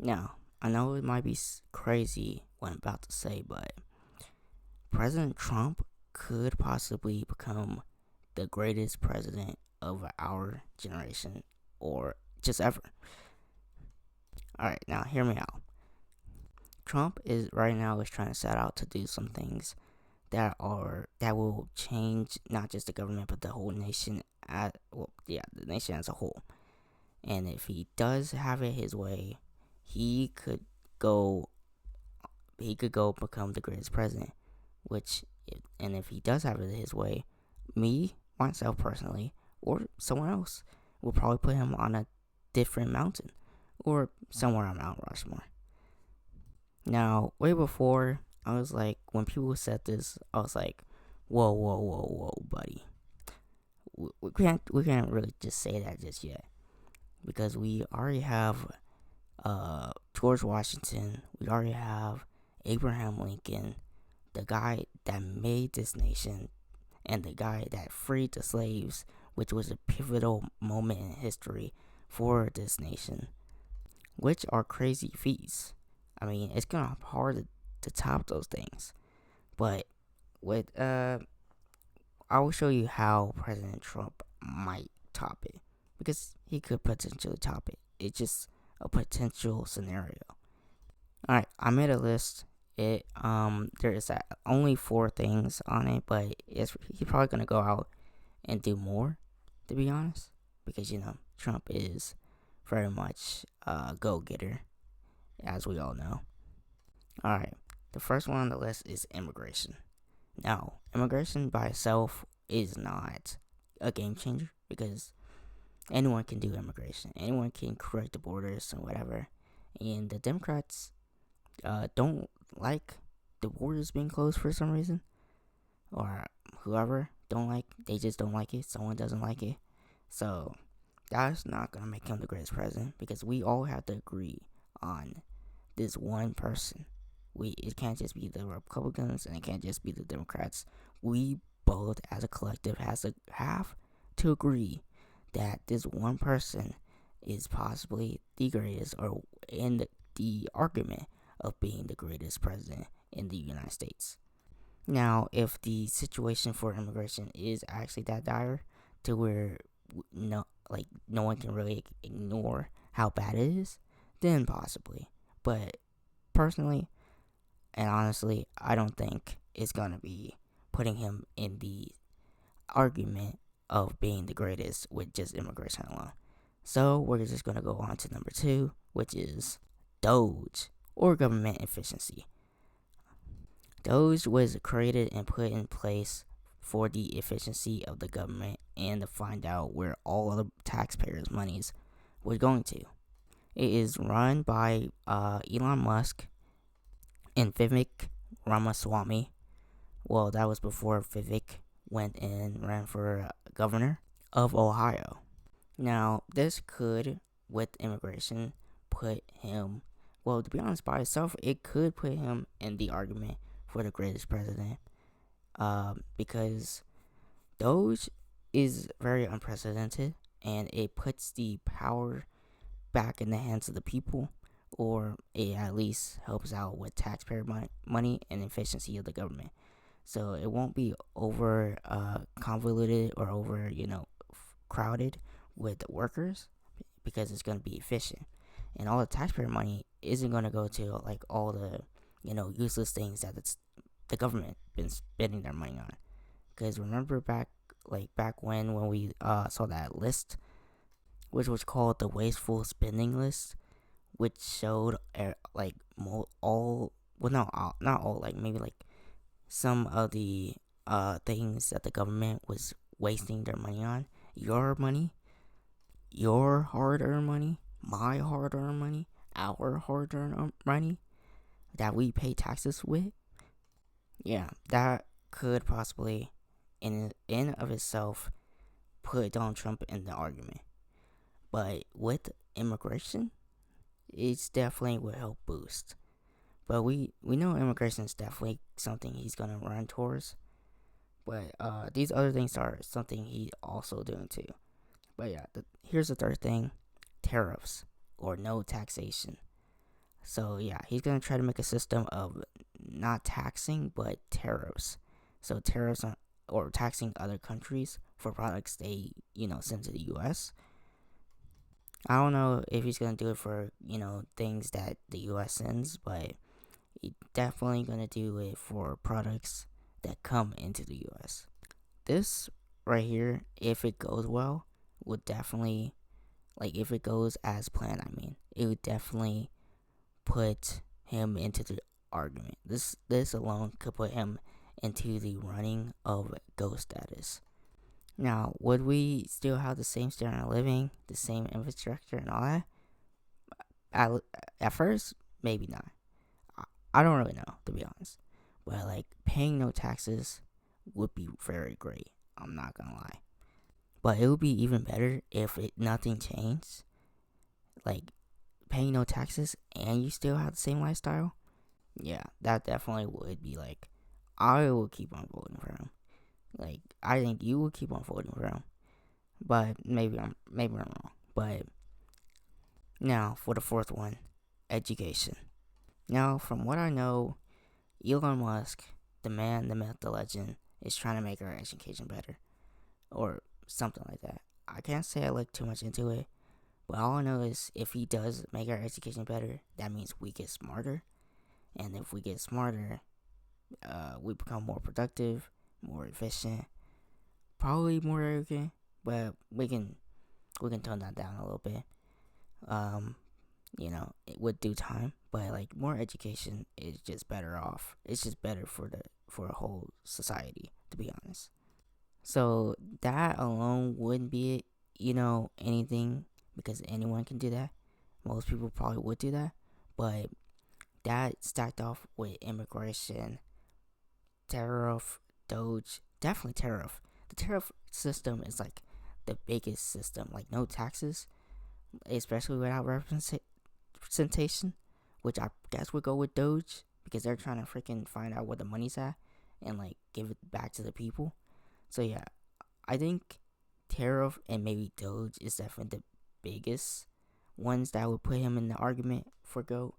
Now, I know it might be crazy what I'm about to say, but President Trump could possibly become the greatest president of our generation or just ever. Alright, now hear me out. Trump is right now is trying to set out to do some things that will change not just the government but the whole nation the nation as a whole. And if he does have it his way, he could go become the greatest president. And if he does have it his way, me myself personally or someone else will probably put him on a different mountain or somewhere on Mount Rushmore. Now, way before, I was like, when people said this, I was like, whoa, whoa, whoa, whoa, buddy. We can't really just say that just yet, because we already have George Washington, we already have Abraham Lincoln, the guy that made this nation, and the guy that freed the slaves, which was a pivotal moment in history for this nation, which are crazy feats. I mean, it's gonna be hard to top those things, but with I will show you how President Trump might top it, because he could potentially top it. It's just a potential scenario. All right, I made a list. There is only 4 things on it, but he's probably gonna go out and do more, to be honest, because Trump is very much a go getter, as we all know. All right, the first one on the list is immigration. Now, immigration by itself is not a game changer, because anyone can do immigration. Anyone can correct the borders and whatever. And the Democrats don't like the borders being closed for some reason, or whoever they just don't like it. Someone doesn't like it, so that's not gonna make him the greatest president, because we all have to agree on this one person. It can't just be the Republicans and it can't just be the Democrats. We both, as a collective, have to agree that this one person is possibly the greatest, or in the argument of being the greatest president in the United States. Now, if the situation for immigration is actually that dire to where no one can really ignore how bad it is, then possibly. But personally and honestly, I don't think it's gonna be putting him in the argument of being the greatest with just immigration alone. So we're just gonna go on to number 2, which is Doge, or government efficiency. Doge was created and put in place for the efficiency of the government and to find out where all of the taxpayers' monies was going to. It is run by Elon Musk and Vivek Ramaswamy. Well, that was before Vivek went and ran for governor of Ohio. Now, this could, with immigration, put him, well, to be honest, by itself, it could put him in the argument for the greatest president, because Doge is very unprecedented, and it puts the power back in the hands of the people, or it at least helps out with taxpayer money and efficiency of the government. So it won't be over convoluted or over crowded with workers, because it's going to be efficient, and all the taxpayer money isn't going to go to like all the useless things that the government been spending their money on. Because remember back when we saw that list, which was called the wasteful spending list, which showed not all, like maybe like some of the things that the government was wasting their money on. Your money, your hard-earned money, my hard-earned money, our hard-earned money that we pay taxes with. Yeah, that could possibly, in of itself, put Donald Trump in the argument. But with immigration, it's definitely will help boost. But we know immigration is definitely something he's gonna run towards. But these other things are something he's also doing too. But yeah, here's the third thing: tariffs or no taxation. So yeah, he's gonna try to make a system of not taxing but tariffs. So tariffs on or taxing other countries for products they send to the U.S. I don't know if he's gonna do it for things that the U.S. sends, but he's definitely gonna do it for products that come into the U.S. This right here, if it goes well, would definitely if it goes as planned. I mean, it would definitely put him into the argument. This alone could put him into the running of ghost status. Now, would we still have the same standard of living, the same infrastructure, and all that? At first, maybe not. I don't really know, to be honest. But paying no taxes would be very great. I'm not gonna lie. But it would be even better if nothing changed. Like paying no taxes and you still have the same lifestyle. Yeah, that definitely would be I will keep on voting for him. I think you will keep on voting for him. But maybe I'm wrong. But now for the fourth one, education. Now, from what I know, Elon Musk, the man, the myth, the legend, is trying to make our education better. Or something like that. I can't say I look too much into it, but all I know is if he does make our education better, that means we get smarter. And if we get smarter, we become more productive, more efficient, probably more arrogant, but we can tone that down a little bit. With due time, but more education is just better off. It's just better for a whole society, to be honest. So that alone wouldn't be anything because anyone can do that. Most people probably would do that, but that stacked off with immigration, tariff, Doge, definitely tariff. The tariff system is the biggest system. No taxes, especially without representation, which I guess would go with Doge because they're trying to freaking find out where the money's at and give it back to the people. So yeah, I think tariff and maybe Doge is definitely the biggest ones that would put him in the argument for GOAT.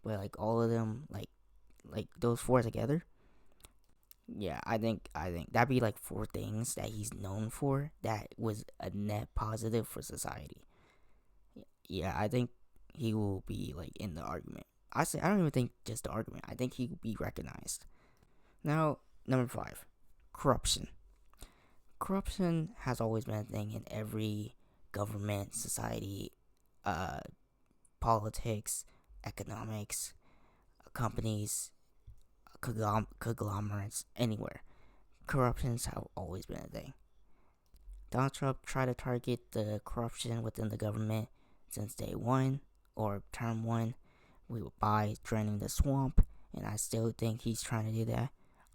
But all of them, those four together, yeah, I think that'd be four things that he's known for that was a net positive for society. Yeah, I think he will be in the argument. I don't even think just the argument. I think he will be recognized. Now, number 5, corruption. Corruption has always been a thing in every government, society, politics, economics, companies, conglomerates, anywhere. Corruptions have always been a thing. Donald Trump tried to target the corruption within the government since day one or term one by draining the swamp, and I still think he's trying to do that.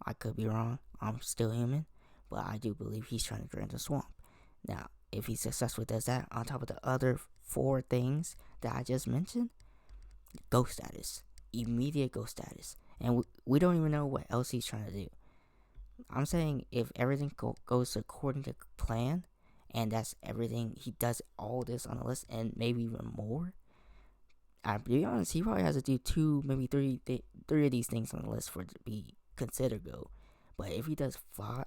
I could be wrong. I'm still human, but I do believe he's trying to drain the swamp. Now, if he successfully does that, on top of the other 4 things that I just mentioned, ghost status, immediate ghost status, and we don't even know what else he's trying to do. I'm saying if everything goes according to plan, and that's everything, he does all this on the list, and maybe even more. I'll be honest, he probably has to do 2, maybe 3 of these things on the list for it to be considered GOAT. But if he does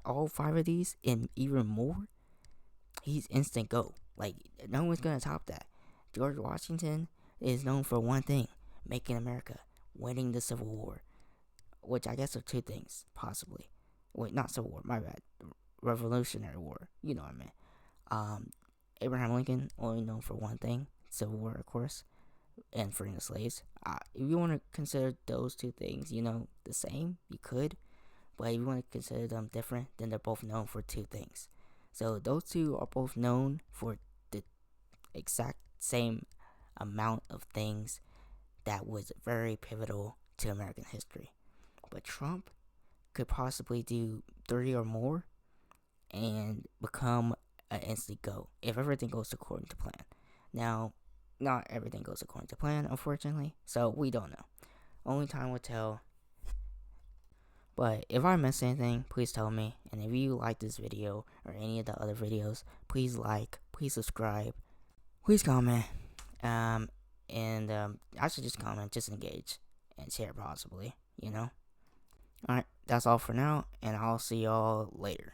all 5 of these and even more, he's instant GOAT. No one's gonna top that. George Washington is known for one thing: making America, winning the Civil War, which I guess are 2 things possibly. Wait, not Civil War. My bad. Revolutionary War. You know what I meant. Abraham Lincoln only known for one thing: Civil War, of course, and freeing the slaves. If you want to consider those 2 things, the same, you could. But if you want to consider them different, then they're both known for 2 things. So those 2 are both known for the exact same amount of things that was very pivotal to American history. But Trump could possibly do 3 or more and become an instant GOAT if everything goes according to plan. Now, not everything goes according to plan, unfortunately, so we don't know. Only time will tell. But if I missed anything, please tell me. And if you like this video or any of the other videos, please like, please subscribe, please comment. And I should just comment, just engage, and share possibly. Alright, that's all for now, and I'll see y'all later.